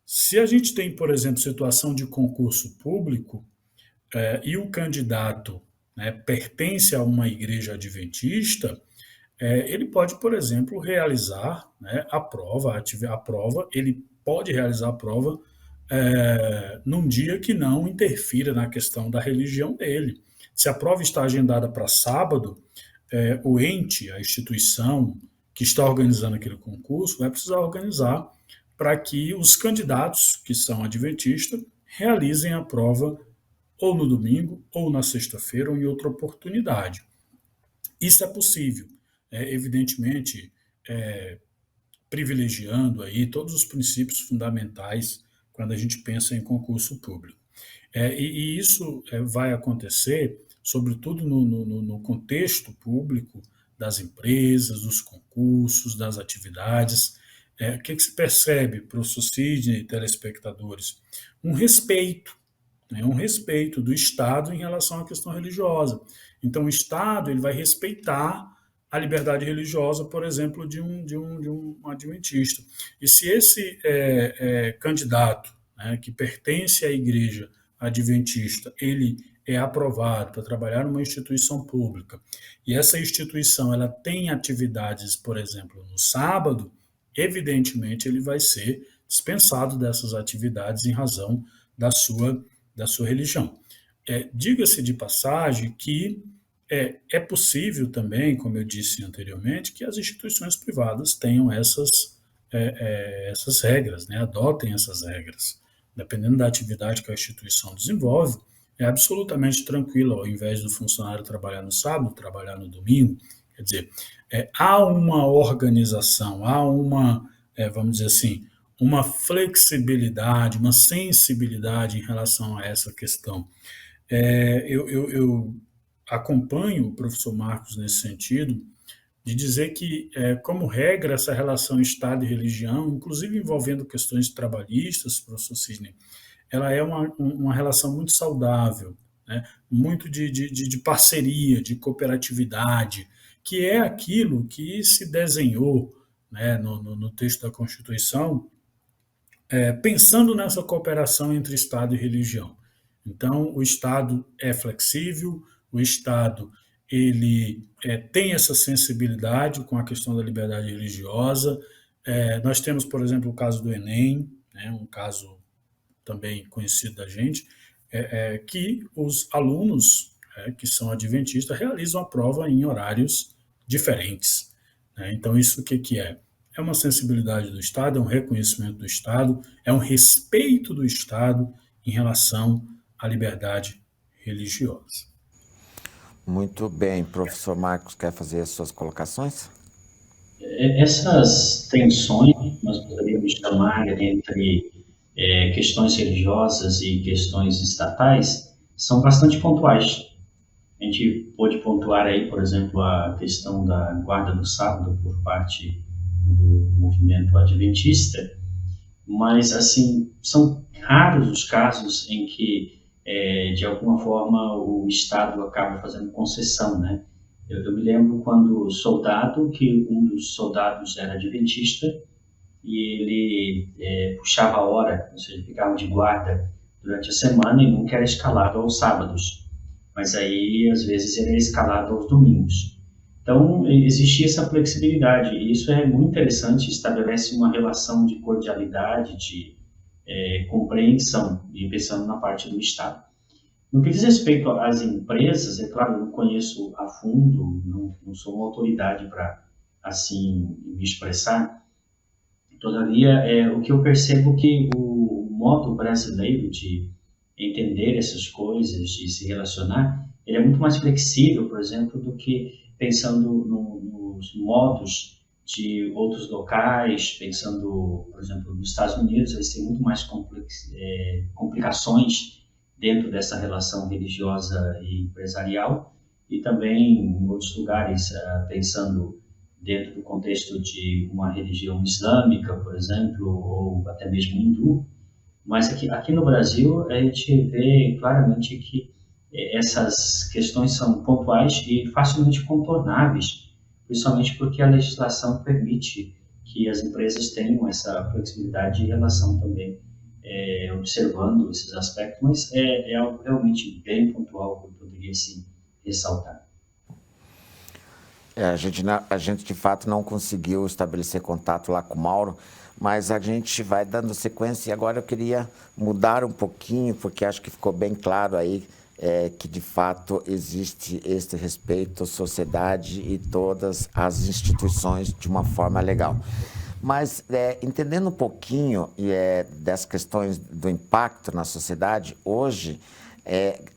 se a gente tem, por exemplo, situação de concurso público e o candidato, né, pertence a uma igreja adventista, ele pode, por exemplo, realizar, né, a prova, ele pode realizar a prova num dia que não interfira na questão da religião dele. Se a prova está agendada para sábado, o ente, a instituição que está organizando aquele concurso, vai precisar organizar para que os candidatos que são adventistas realizem a prova ou no domingo, ou na sexta-feira, ou em outra oportunidade. Isso é possível, evidentemente, privilegiando aí todos os princípios fundamentais quando a gente pensa em concurso público. E isso vai acontecer, sobretudo no contexto público das empresas, dos concursos, das atividades. O que se percebe, professor Sidney e telespectadores? Um respeito, né, um respeito do Estado em relação à questão religiosa. Então, o Estado ele vai respeitar a liberdade religiosa, por exemplo, de um adventista. E se esse candidato, né, que pertence à igreja adventista, ele é aprovado para trabalhar numa instituição pública, e essa instituição ela tem atividades, por exemplo, no sábado, evidentemente ele vai ser dispensado dessas atividades em razão da sua religião. Diga-se de passagem que é possível também, como eu disse anteriormente, que as instituições privadas tenham essas regras, né, adotem essas regras. Dependendo da atividade que a instituição desenvolve, é absolutamente tranquilo, ao invés do funcionário trabalhar no sábado, trabalhar no domingo. Quer dizer, há uma organização, há uma, vamos dizer assim, uma flexibilidade, uma sensibilidade em relação a essa questão. Eu acompanho o professor Marcos nesse sentido, de dizer que, como regra, essa relação Estado e religião, inclusive envolvendo questões trabalhistas, professor Sidney, ela é uma relação muito saudável, né? Muito de parceria, de cooperatividade, que é aquilo que se desenhou, né, no texto da Constituição, pensando nessa cooperação entre Estado e religião. Então, o Estado é flexível, o Estado ele tem essa sensibilidade com a questão da liberdade religiosa, Nós temos, por exemplo, o caso do Enem, né, um caso também conhecido da gente, que os alunos que são adventistas realizam a prova em horários diferentes, né? Então, isso o que, que é? É uma sensibilidade do Estado, é um reconhecimento do Estado, é um respeito do Estado em relação à liberdade religiosa. Muito bem. Professor Marcos, quer fazer as suas colocações? Essas tensões, nós poderíamos chamar entre questões religiosas e questões estatais, são bastante pontuais. A gente pode pontuar aí, por exemplo, a questão da guarda do sábado por parte do movimento adventista, mas, assim, são raros os casos em que, de alguma forma, o Estado acaba fazendo concessão, né? Eu me lembro quando soldado, que um dos soldados era adventista, e ele puxava a hora, ou seja, ficava de guarda durante a semana e nunca era escalado aos sábados. Mas aí, às vezes, ele era escalado aos domingos. Então, existia essa flexibilidade, e isso é muito interessante, estabelece uma relação de cordialidade, de compreensão, e pensando na parte do Estado. No que diz respeito às empresas, é claro, eu não conheço a fundo, não sou uma autoridade para, assim, me expressar. Todavia, o que eu percebo é que o modo brasileiro de entender essas coisas, de se relacionar, ele é muito mais flexível, por exemplo, do que pensando nos modos de outros locais, pensando, por exemplo, nos Estados Unidos, eles têm muito mais complicações dentro dessa relação religiosa e empresarial, e também em outros lugares, pensando dentro do contexto de uma religião islâmica, por exemplo, ou até mesmo hindu. Mas aqui no Brasil, a gente vê claramente que essas questões são pontuais e facilmente contornáveis, principalmente porque a legislação permite que as empresas tenham essa flexibilidade de relação também, observando esses aspectos, mas é algo realmente bem pontual que eu poderia, sim, ressaltar. A gente de fato não conseguiu estabelecer contato lá com o Mauro, mas a gente vai dando sequência e agora eu queria mudar um pouquinho, porque acho que ficou bem claro aí que de fato existe este respeito à sociedade e todas as instituições de uma forma legal. Mas entendendo um pouquinho das questões do impacto na sociedade, hoje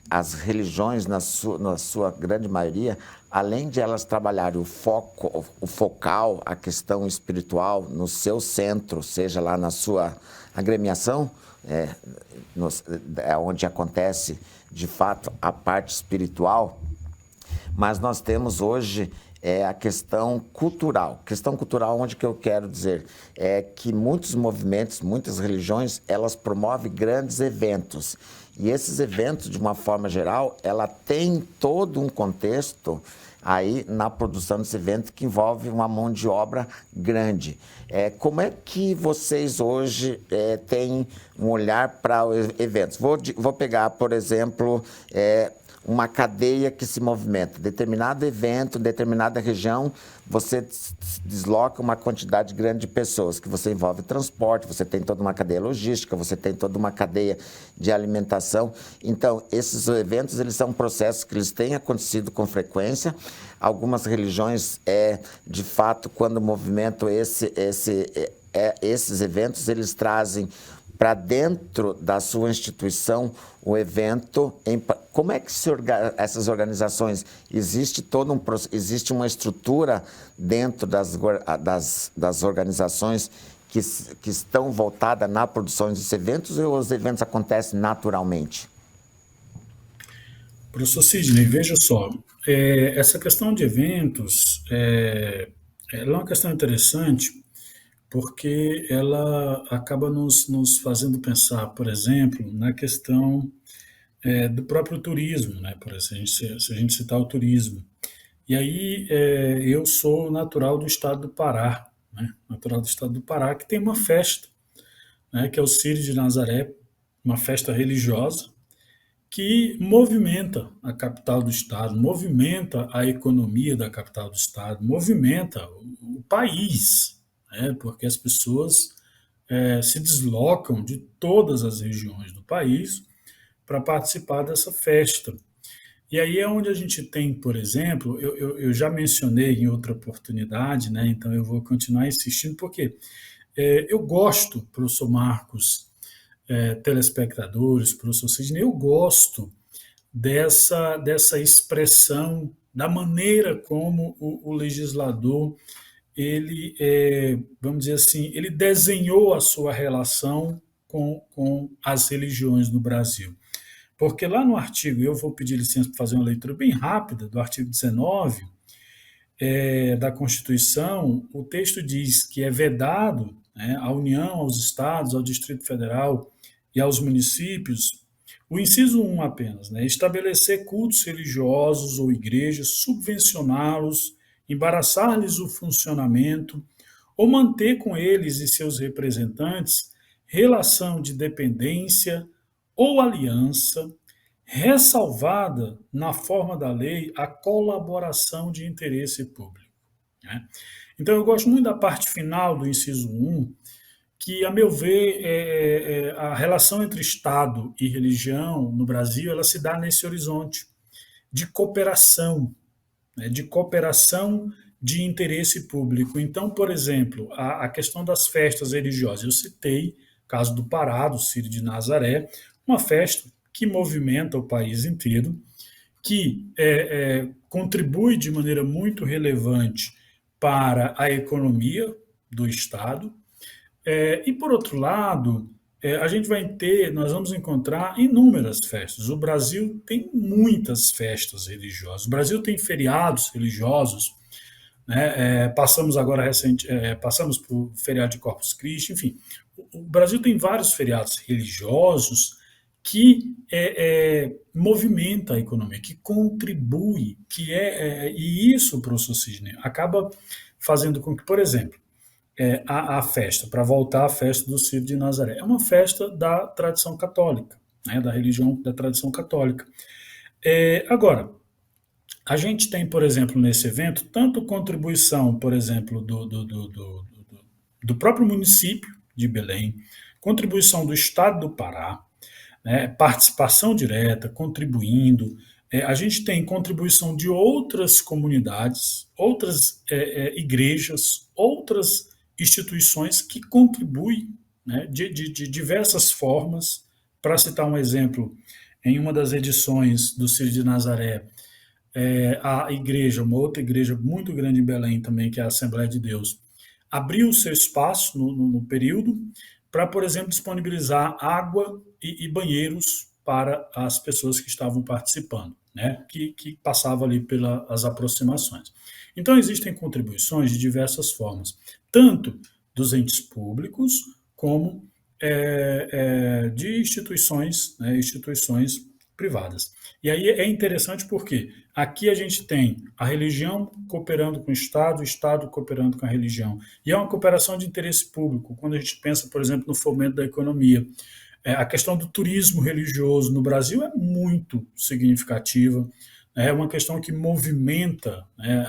as religiões, na sua grande maioria, além de elas trabalharem o focal, a questão espiritual no seu centro, seja lá na sua agremiação, onde acontece de fato a parte espiritual, mas nós temos hoje a questão cultural. Questão cultural, onde que eu quero dizer é que muitos movimentos, muitas religiões, elas promovem grandes eventos. E esses eventos, de uma forma geral, ela tem todo um contexto aí na produção desse evento que envolve uma mão de obra grande. Como é que vocês hoje têm um olhar para os eventos? Vou pegar, por exemplo, uma cadeia que se movimenta. Determinado evento, determinada região, você desloca uma quantidade grande de pessoas, que você envolve transporte, você tem toda uma cadeia logística, você tem toda uma cadeia de alimentação. Então, esses eventos, eles são processos que eles têm acontecido com frequência. Algumas religiões, de fato, quando movimentam esses eventos, eles trazem para dentro da sua instituição o evento. Como é que essas organizações, existe uma estrutura dentro das organizações que estão voltadas na produção desses eventos, ou os eventos acontecem naturalmente? Professor Sidney, veja só, essa questão de eventos ela é uma questão interessante, porque ela acaba nos fazendo pensar, por exemplo, na questão do próprio turismo, né? Por exemplo, se a gente citar o turismo. E aí eu sou natural do estado do Pará, né? Natural do estado do Pará, que tem uma festa, né? Que é o Círio de Nazaré, uma festa religiosa que movimenta a capital do estado, movimenta a economia da capital do estado, movimenta o país, né? Porque as pessoas se deslocam de todas as regiões do país para participar dessa festa. E aí é onde a gente tem, por exemplo, eu já mencionei em outra oportunidade, né? Então eu vou continuar insistindo, porque eu gosto, professor Marcos, telespectadores, professor Sidney, eu gosto dessa expressão, da maneira como o legislador, ele, vamos dizer assim, ele desenhou a sua relação com as religiões no Brasil. Porque lá no artigo, eu vou pedir licença para fazer uma leitura bem rápida do artigo 19 da Constituição, o texto diz que é vedado, né, à União, aos estados, ao Distrito Federal e aos municípios, o inciso 1 apenas, né, estabelecer cultos religiosos ou igrejas, subvencioná-los, embaraçar-lhes o funcionamento ou manter com eles e seus representantes relação de dependência ou aliança, ressalvada na forma da lei a colaboração de interesse público, né? Então, eu gosto muito da parte final do inciso 1, que, a meu ver, a relação entre Estado e religião no Brasil, ela se dá nesse horizonte de cooperação, né, de interesse público. Então, por exemplo, a questão das festas religiosas, eu citei o caso do Pará, do Círio de Nazaré, uma festa que movimenta o país inteiro, que contribui de maneira muito relevante para a economia do Estado. E, por outro lado, nós vamos encontrar inúmeras festas. O Brasil tem muitas festas religiosas. O Brasil tem feriados religiosos, né? Passamos por feriado de Corpus Christi, enfim. O Brasil tem vários feriados religiosos que movimenta a economia, que contribui, e isso, professor Sidney, acaba fazendo com que, por exemplo, a festa, para voltar à festa do Círio de Nazaré, é uma festa da tradição católica, né, da religião da tradição católica. Agora, a gente tem, por exemplo, nesse evento, tanto contribuição, por exemplo, do próprio município de Belém, contribuição do Estado do Pará, né, participação direta, contribuindo. A gente tem contribuição de outras comunidades, outras igrejas, outras instituições que contribuem, né, de diversas formas. Para citar um exemplo, em uma das edições do Círio de Nazaré, a igreja, uma outra igreja muito grande em Belém também, que é a Assembleia de Deus, abriu o seu espaço no período para, por exemplo, disponibilizar água e banheiros para as pessoas que estavam participando, né, que passavam ali pelas aproximações. Então, existem contribuições de diversas formas, tanto dos entes públicos, como de instituições, né, instituições privadas. E aí é interessante porque aqui a gente tem a religião cooperando com o Estado cooperando com a religião. E é uma cooperação de interesse público, quando a gente pensa, por exemplo, no fomento da economia. A questão do turismo religioso no Brasil é muito significativa, é uma questão que movimenta, né,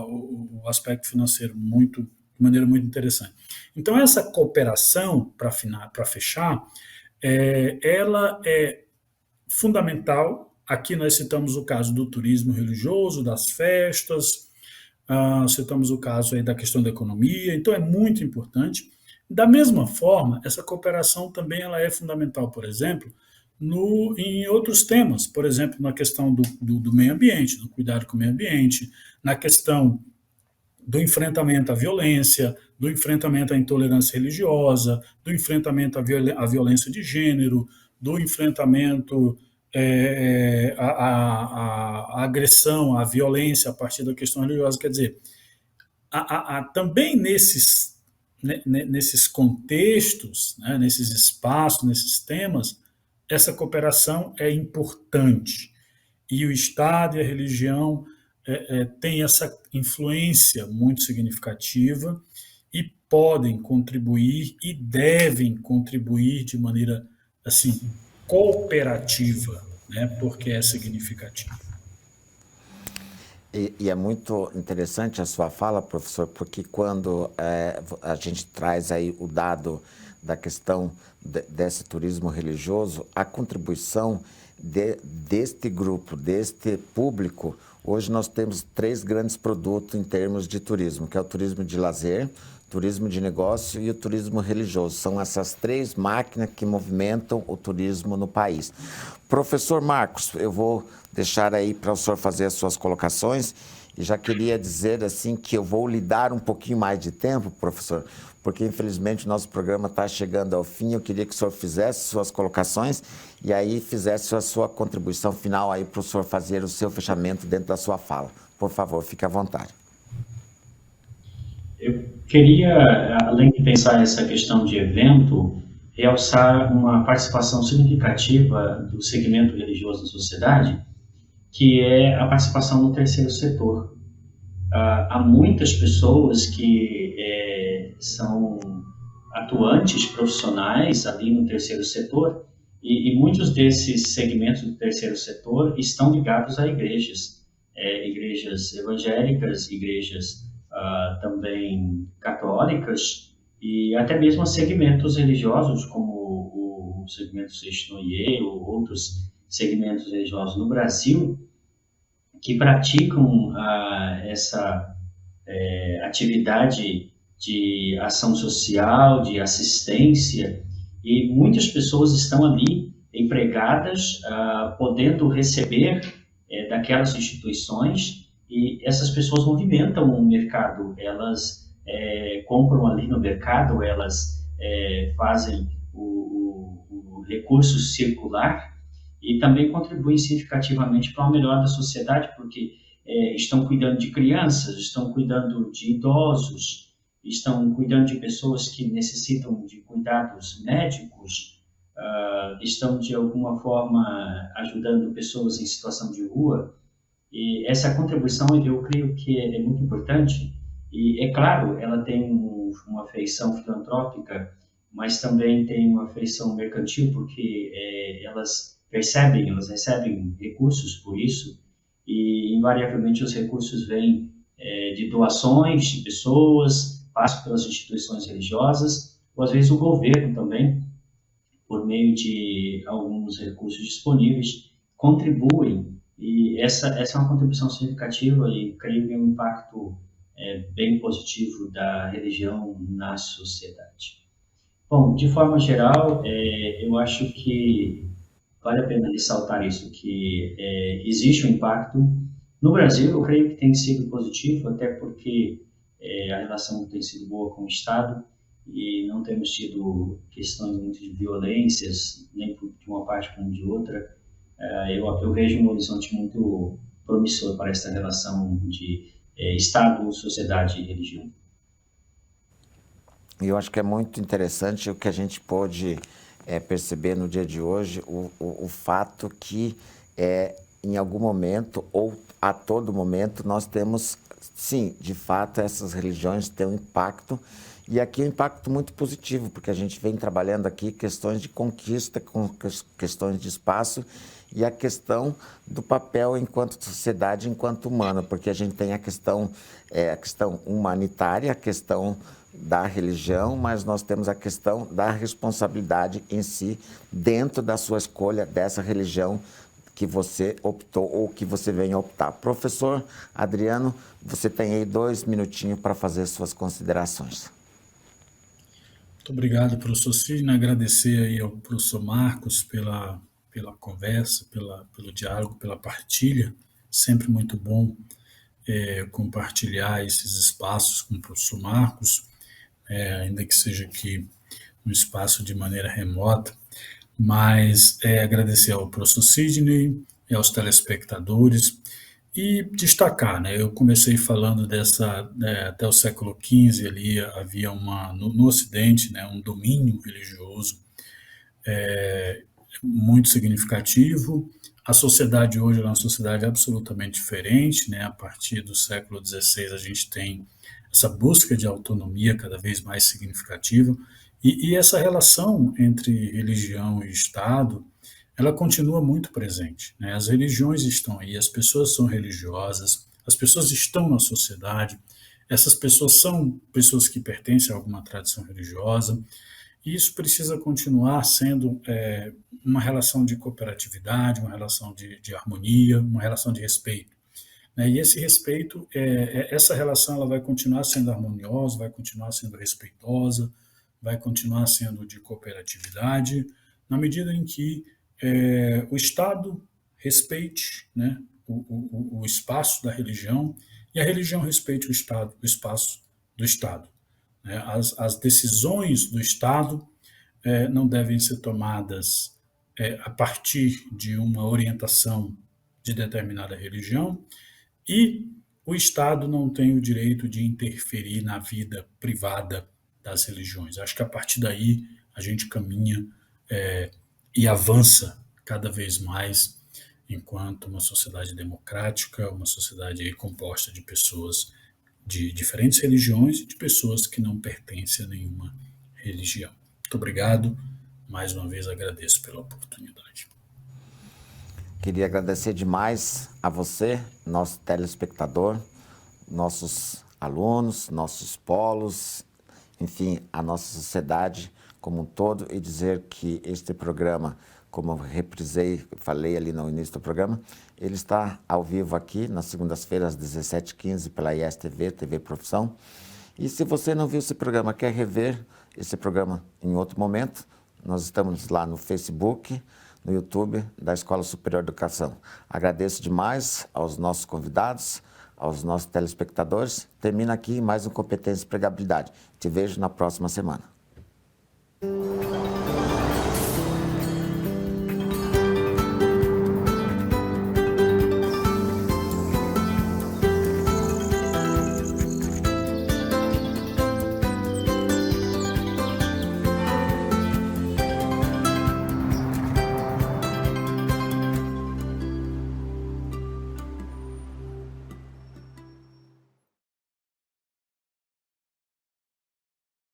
o aspecto financeiro de maneira muito interessante. Então, essa cooperação, para fechar, ela é fundamental. Aqui nós citamos o caso do turismo religioso, das festas, citamos o caso aí da questão da economia, então é muito importante. Da mesma forma, essa cooperação também ela é fundamental, por exemplo, em outros temas, por exemplo, na questão do meio ambiente, do cuidado com o meio ambiente, na questão do enfrentamento à violência, do enfrentamento à intolerância religiosa, do enfrentamento à violência de gênero, do enfrentamento à agressão, à violência a partir da questão religiosa. Quer dizer, também nesses contextos, né, nesses espaços, nesses temas, essa cooperação é importante. E o Estado e a religião têm essa influência muito significativa e podem contribuir e devem contribuir de maneira assim cooperativa, né, porque é significativo. E é muito interessante a sua fala, professor, porque quando a gente traz aí o dado da questão desse turismo religioso, a contribuição deste grupo, deste público, hoje nós temos 3 grandes produtos em termos de turismo, que é o turismo de lazer, turismo de negócio e o turismo religioso. São essas 3 máquinas que movimentam o turismo no país. Professor Marcos, eu vou deixar aí para o senhor fazer as suas colocações e já queria dizer assim que eu vou lhe dar um pouquinho mais de tempo, professor, porque infelizmente o nosso programa está chegando ao fim. Eu queria que o senhor fizesse suas colocações e aí fizesse a sua contribuição final aí para o senhor fazer o seu fechamento dentro da sua fala. Por favor, fique à vontade. Eu queria, além de pensar essa questão de evento, realçar uma participação significativa do segmento religioso da sociedade, que é a participação no terceiro setor. Há muitas pessoas que são atuantes profissionais ali no terceiro setor e muitos desses segmentos do terceiro setor estão ligados a igrejas, igrejas evangélicas, igrejas também católicas e até mesmo segmentos religiosos como o segmento Sextoye ou outros segmentos religiosos no Brasil que praticam essa atividade de ação social, de assistência, e muitas pessoas estão ali empregadas, podendo receber daquelas instituições, e essas pessoas movimentam o mercado, elas compram ali no mercado, elas fazem o recurso circular, e também contribuem significativamente para o melhor da sociedade, porque estão cuidando de crianças, estão cuidando de idosos, estão cuidando de pessoas que necessitam de cuidados médicos, estão de alguma forma ajudando pessoas em situação de rua. E essa contribuição eu creio que é muito importante, e é claro, ela tem uma feição filantrópica, mas também tem uma feição mercantil, porque elas recebem recursos por isso, e invariavelmente os recursos vêm de doações de pessoas, passam pelas instituições religiosas, ou às vezes o governo também, por meio de alguns recursos disponíveis, contribuem, e essa é uma contribuição significativa e creio que é um impacto bem positivo da religião na sociedade. Bom, de forma geral, eu acho que vale a pena ressaltar isso, que existe um impacto. No Brasil, eu creio que tem sido positivo, até porque a relação tem sido boa com o Estado e não temos tido questões muito de violências, nem de uma parte como de outra. Eu vejo um horizonte muito promissor para essa relação de Estado, sociedade e religião. E eu acho que é muito interessante o que a gente pôde perceber no dia de hoje, o fato que em algum momento ou a todo momento nós temos, sim, de fato essas religiões têm um impacto, e aqui um impacto muito positivo, porque a gente vem trabalhando aqui questões de conquista, questões de espaço e a questão do papel enquanto sociedade, enquanto humana, porque a gente tem a questão humanitária, a questão da religião, mas nós temos a questão da responsabilidade em si dentro da sua escolha dessa religião que você optou ou que você vem a optar. Professor Adriano, você tem aí 2 minutinhos para fazer suas considerações. Muito obrigado, professor Sidney. Agradecer aí ao professor Marcos pela conversa, pelo diálogo, pela partilha. Sempre muito bom compartilhar esses espaços com o professor Marcos, ainda que seja aqui um espaço de maneira remota, mas agradecer ao professor Sidney e aos telespectadores e destacar, né? Eu comecei falando até o século XV ali havia no Ocidente, né, um domínio religioso muito significativo. A sociedade hoje é uma sociedade absolutamente diferente, né? A partir do século XVI a gente tem essa busca de autonomia cada vez mais significativa, e essa relação entre religião e Estado, ela continua muito presente, né? As religiões estão aí, as pessoas são religiosas, As pessoas estão na sociedade, essas pessoas são pessoas que pertencem a alguma tradição religiosa, e isso precisa continuar sendo uma relação de cooperatividade, uma relação de harmonia, uma relação de respeito. Né? E esse respeito, essa relação ela vai continuar sendo harmoniosa, vai continuar sendo respeitosa, vai continuar sendo de cooperatividade, na medida em que o Estado respeite, né, o espaço da religião e a religião respeite o espaço do Estado. Né? As decisões do Estado não devem ser tomadas a partir de uma orientação de determinada religião, e o Estado não tem o direito de interferir na vida privada das religiões. Acho que a partir daí a gente caminha e avança cada vez mais enquanto uma sociedade democrática, uma sociedade composta de pessoas de diferentes religiões e de pessoas que não pertencem a nenhuma religião. Muito obrigado. Mais uma vez agradeço pela oportunidade. Queria agradecer demais a você, nosso telespectador, nossos alunos, nossos polos, enfim, a nossa sociedade como um todo, e dizer que este programa, como eu reprisei, falei ali no início do programa, ele está ao vivo aqui nas segundas-feiras às 17h15 pela ISTV, TV Profissão. E se você não viu esse programa, quer rever esse programa em outro momento, nós estamos lá no Facebook, no YouTube da Escola Superior de Educação. Agradeço demais aos nossos convidados, aos nossos telespectadores. Termina aqui mais um Competência e Empregabilidade. Te vejo na próxima semana.